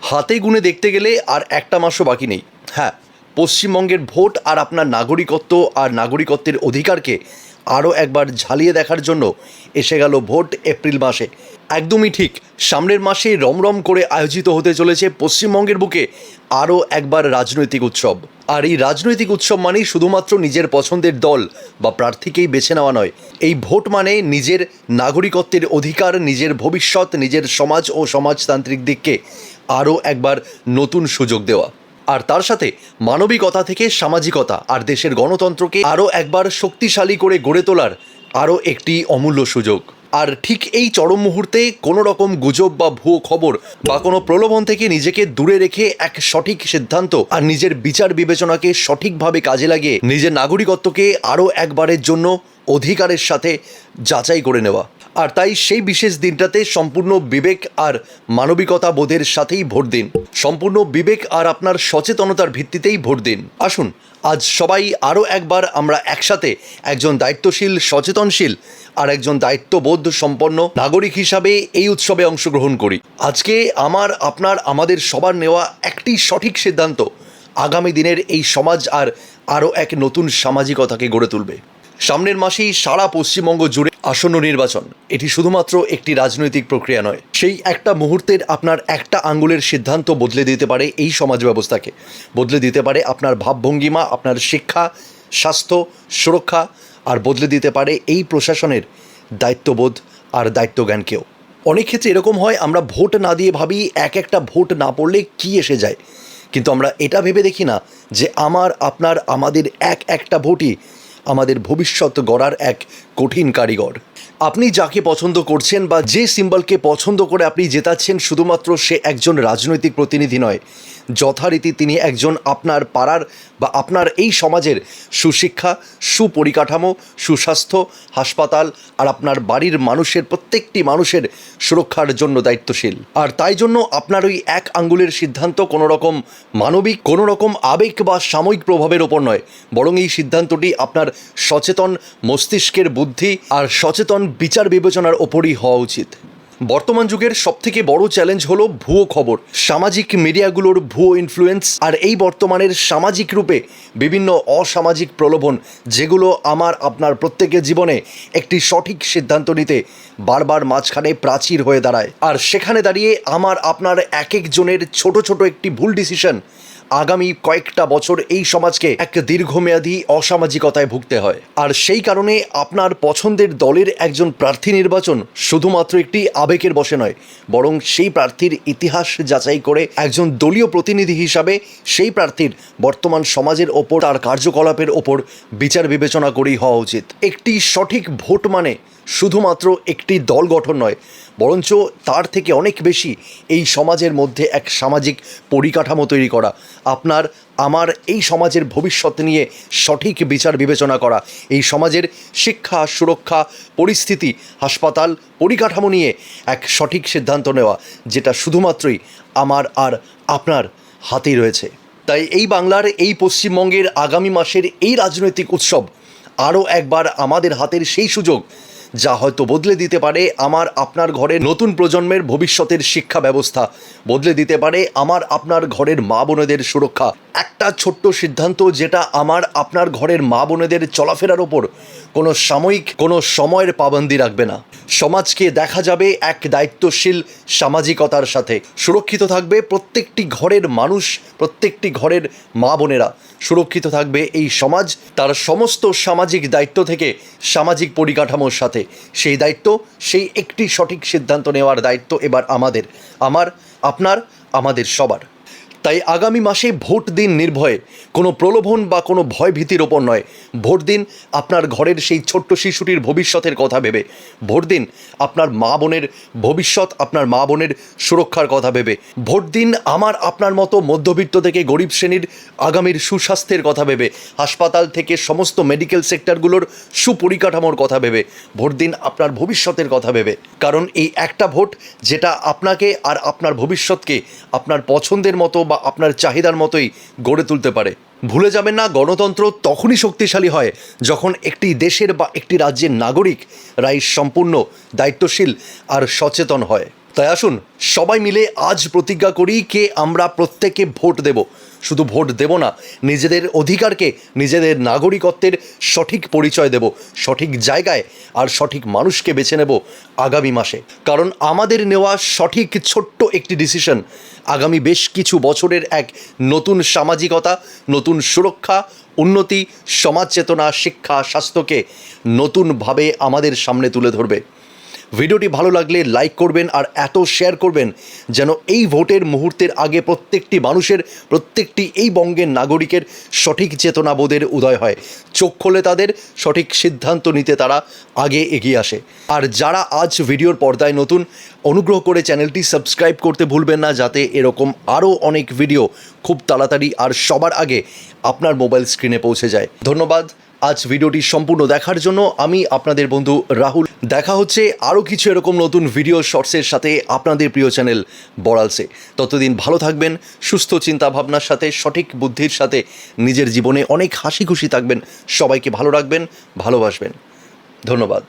হাতে গুনে দেখতে গেলে আর একটা মাসও বাকি নেই। হ্যাঁ, পশ্চিমবঙ্গের ভোট আর আপনার নাগরিকত্ব আর নাগরিকত্বের অধিকারকে আরও একবার ঝালিয়ে দেখার জন্য এসে গেল ভোট এপ্রিল মাসে। একদমই ঠিক, সামনের মাসে রমরম করে আয়োজিত হতে চলেছে পশ্চিমবঙ্গের বুকে আরও একবার রাজনৈতিক উৎসব। আর এই রাজনৈতিক উৎসব মানেই শুধুমাত্র নিজের পছন্দের দল বা প্রার্থীকেই বেছে নেওয়া নয়। এই ভোট মানে নিজের নাগরিকত্বের অধিকার, নিজের ভবিষ্যৎ, নিজের সমাজ ও সমাজতান্ত্রিক দিককে আরও একবার নতুন সুযোগ দেওয়া। আর তার সাথে মানবিকতা থেকে সামাজিকতা আর দেশের গণতন্ত্রকে আরও একবার শক্তিশালী করে গড়ে তোলার আরও একটি অমূল্য সুযোগ। আর ঠিক এই চরম মুহূর্তে কোনো রকম গুজব বা ভুয়ো খবর বা কোনো প্রলোভন থেকে নিজেকে দূরে রেখে এক সঠিক সিদ্ধান্ত আর নিজের বিচার বিবেচনাকে সঠিকভাবে কাজে লাগিয়ে নিজের নাগরিকত্বকে আরও একবারের জন্য অধিকারের সাথে যাচাই করে নেওয়া। আর তাই সেই বিশেষ দিনটাতে সম্পূর্ণ বিবেক আর মানবিকতা বোধের সাথেই ভোট দিন, সম্পূর্ণ বিবেক আর আপনার সচেতনতার ভিত্তিতেই ভোট দিন। আসুন আজ সবাই আরও একবার আমরা একসাথে একজন দায়িত্বশীল, সচেতনশীল আর একজন দায়িত্ববোধ সম্পন্ন নাগরিক হিসাবে এই উৎসবে অংশগ্রহণ করি। আজকে আমার, আপনার, আমাদের সবার নেওয়া একটি সঠিক সিদ্ধান্ত আগামী দিনের এই সমাজ আর আরও এক নতুন সামাজিকতাকে গড়ে তুলবে। সামনের মাসেই সারা পশ্চিমবঙ্গ জুড়ে আসন্ন নির্বাচন। এটি শুধুমাত্র একটি রাজনৈতিক প্রক্রিয়া নয়, সেই একটা মুহূর্তের আপনার একটা আঙ্গুলের সিদ্ধান্ত বদলে দিতে পারে এই সমাজ ব্যবস্থাকে, বদলে দিতে পারে আপনার ভাবভঙ্গিমা, আপনার শিক্ষা, স্বাস্থ্য, সুরক্ষা, আর বদলে দিতে পারে এই প্রশাসনের দায়িত্ববোধ আর দায়িত্বজ্ঞানকেও। অনেক ক্ষেত্রে এরকম হয়, আমরা ভোট না দিয়ে ভাবি এক একটা ভোট না পড়লে কি এসে যায়, কিন্তু আমরা এটা ভেবে দেখি না যে আমার, আপনার, আমাদের এক একটা ভোটই আমাদের ভবিষ্যৎ গড়ার এক কঠিন কারিগর। আপনি যাকে পছন্দ করছেন বা যে সিম্বলকে পছন্দ করে আপনি জেতাচ্ছেন, শুধুমাত্র সে একজন রাজনৈতিক প্রতিনিধি নয়, যথারীতি তিনি একজন আপনার পাড়ার বা আপনার এই সমাজের সুশিক্ষা, সুপরিকাঠামো, সুস্বাস্থ্য, হাসপাতাল আর আপনার বাড়ির মানুষের, প্রত্যেকটি মানুষের সুরক্ষার জন্য দায়িত্বশীল। আর তাই জন্য আপনার ওই এক আঙ্গুলের সিদ্ধান্ত কোনো রকম মানবিক, কোনো রকম আবেগ বা সাময়িক প্রভাবের ওপর নয়, বরং এই সিদ্ধান্তটি আপনার সচেতন মস্তিষ্কের বুদ্ধি আর সচেতন বিচার বিবেচনার ওপরই হওয়া উচিত। বর্তমান যুগের সবথেকে বড় চ্যালেঞ্জ হলো ভুয়ো খবর, সামাজিক মিডিয়াগুলোর ভুয়ো ইনফ্লুয়েন্স আর এই বর্তমানের সামাজিক রূপে বিভিন্ন অসামাজিক প্রলোভন, যেগুলো আমার, আপনার প্রত্যেকের জীবনে একটি সঠিক সিদ্ধান্ত নিতে বারবার মাঝখানে প্রাচীর হয়ে দাঁড়ায়। আর সেখানে দাঁড়িয়ে আমার, আপনার এক একজনের ছোট ছোট একটি ভুল ডিসিশন আগামী কয়েকটা বছর এই সমাজকে এক দীর্ঘমেয়াদী অসামাজিকতায় ভুগতে হয়। আর সেই কারণে আপনার পছন্দের দলের একজন প্রার্থী নির্বাচন শুধুমাত্র একটি আবেগের বশে নয়, বরং সেই প্রার্থীর ইতিহাস যাচাই করে একজন দলীয় প্রতিনিধি হিসাবে সেই প্রার্থীর বর্তমান সমাজের ওপর, তার কার্যকলাপের ওপর বিচার বিবেচনা করেই হওয়া উচিত। একটি সঠিক ভোট মানে শুধুমাত্র একটি দল গঠন নয়, বরঞ্চ তার থেকে অনেক বেশি এই সমাজের মধ্যে এক সামাজিক পরিকাঠামো তৈরি করা, আপনার, আমার এই সমাজের ভবিষ্যৎ নিয়ে সঠিক বিচার বিবেচনা করা, এই সমাজের শিক্ষা, সুরক্ষা, পরিস্থিতি, হাসপাতাল, পরিকাঠামো নিয়ে এক সঠিক সিদ্ধান্ত নেওয়া, যেটা শুধুমাত্রই আমার আর আপনার হাতেই রয়েছে। তাই এই বাংলার, এই পশ্চিমবঙ্গের আগামী মাসের এই রাজনৈতিক উৎসব আরও একবার আমাদের হাতের সেই সুযোগ, যা হয়তো বদলে দিতে পারে আমার, আপনার ঘরের নতুন প্রজন্মের ভবিষ্যতের শিক্ষা ব্যবস্থা, বদলে দিতে পারে আমার, আপনার ঘরের মা বোনেদের সুরক্ষা। একটা ছোট্ট সিদ্ধান্ত যেটা আমার, আপনার ঘরের মা বোনেদের চলাফেরার ওপর কোনো সাময়িক, কোনো সময়ের পাবন্দি রাখবে না। সমাজকে দেখা যাবে এক দায়িত্বশীল সামাজিকতার সাথে। সুরক্ষিত থাকবে প্রত্যেকটি ঘরের মানুষ, প্রত্যেকটি ঘরের মা বোনেরা। সুরক্ষিত থাকবে এই সমাজ তার সমস্ত সামাজিক দায়িত্ব থেকে, সামাজিক পরিকাঠামোর সাথে। সেই দায়িত্ব, সেই একটি সঠিক সিদ্ধান্ত নেওয়ার দায়িত্ব এবার আমাদের, আমার, আপনার, আমাদের সবার। তাই আগামী মাসে ভোট দিন নির্ভয়ে, কোনো প্রলোভন বা কোনো ভয়ভীতির ওপর নয়। ভোট দিন আপনার ঘরের সেই ছোট্ট শিশুটির ভবিষ্যতের কথা ভেবে। ভোট দিন আপনার মা বোনের ভবিষ্যৎ, আপনার মা বোনের সুরক্ষার কথা ভেবে। ভোট দিন আমার, আপনার মতো মধ্যবিত্ত থেকে গরিব শ্রেণীর আগামীর সুস্বাস্থ্যের কথা ভেবে, হাসপাতাল থেকে সমস্ত মেডিকেল সেক্টরগুলোর সুপরিকাঠামোর কথা ভেবে। ভোট দিন আপনার ভবিষ্যতের কথা ভেবে, কারণ এই একটা ভোট যেটা আপনাকে আর আপনার ভবিষ্যৎকে আপনার পছন্দের মতো বা আপনার চাহিদার মতোই গড়ে তুলতে পারে। ভুলে যাবেন না, গণতন্ত্র তখনই শক্তিশালী হয় যখন একটি দেশের বা একটি রাজ্যের নাগরিকরাই সম্পূর্ণ দায়িত্বশীল আর সচেতন হয়। তাই আসুন সবাই মিলে আজ প্রতিজ্ঞা করি কে আমরা প্রত্যেকে ভোট দেব। শুধু ভোট দেব না, নিজেদের অধিকারকে, নিজেদের নাগরিকত্বের সঠিক পরিচয় দেব, সঠিক জায়গায় আর সঠিক মানুষকে বেছে নেব আগামী মাসে। কারণ আমাদের নেওয়া সঠিক ছোট্ট একটি ডিসিশন আগামী বেশ কিছু বছরের এক নতুন সামাজিকতা, নতুন সুরক্ষা, উন্নতি, সমাজ চেতনা, শিক্ষা, স্বাস্থ্যকে নতুনভাবে আমাদের সামনে তুলে ধরবে। ভিডিওটি ভালো লাগলে লাইক করবেন আর এত শেয়ার করবেন যেন এই ভোটের মুহূর্তের আগে প্রত্যেকটি মানুষের, প্রত্যেকটি এই বঙ্গের নাগরিকের সঠিক চেতনাবোধের উদয় হয়, চোখ খোলে তাদের, সঠিক সিদ্ধান্ত নিতে তারা আগে এগিয়ে আসে। আর যারা আজ ভিডিওর পর্দায় নতুন, অনুগ্রহ করে চ্যানেলটি সাবস্ক্রাইব করতে ভুলবেন না, যাতে এরকম আরও অনেক ভিডিও খুব তাড়াতাড়ি আর সবার আগে আপনার মোবাইল স্ক্রিনে পৌঁছে যায়। ধন্যবাদ আজ ভিডিওটি সম্পূর্ণ দেখার জন্য। আমি আপনাদের বন্ধু রাহুল। দেখা হচ্ছে আরও কিছু এরকম নতুন ভিডিও শর্টসের সাথে আপনাদের প্রিয় চ্যানেল বড়ালসে। ততদিন ভালো থাকবেন, সুস্থ চিন্তা ভাবনার সাথে, সঠিক বুদ্ধির সাথে নিজের জীবনে অনেক হাসি খুশি থাকবেন, সবাইকে ভালো রাখবেন, ভালোবাসবেন। ধন্যবাদ।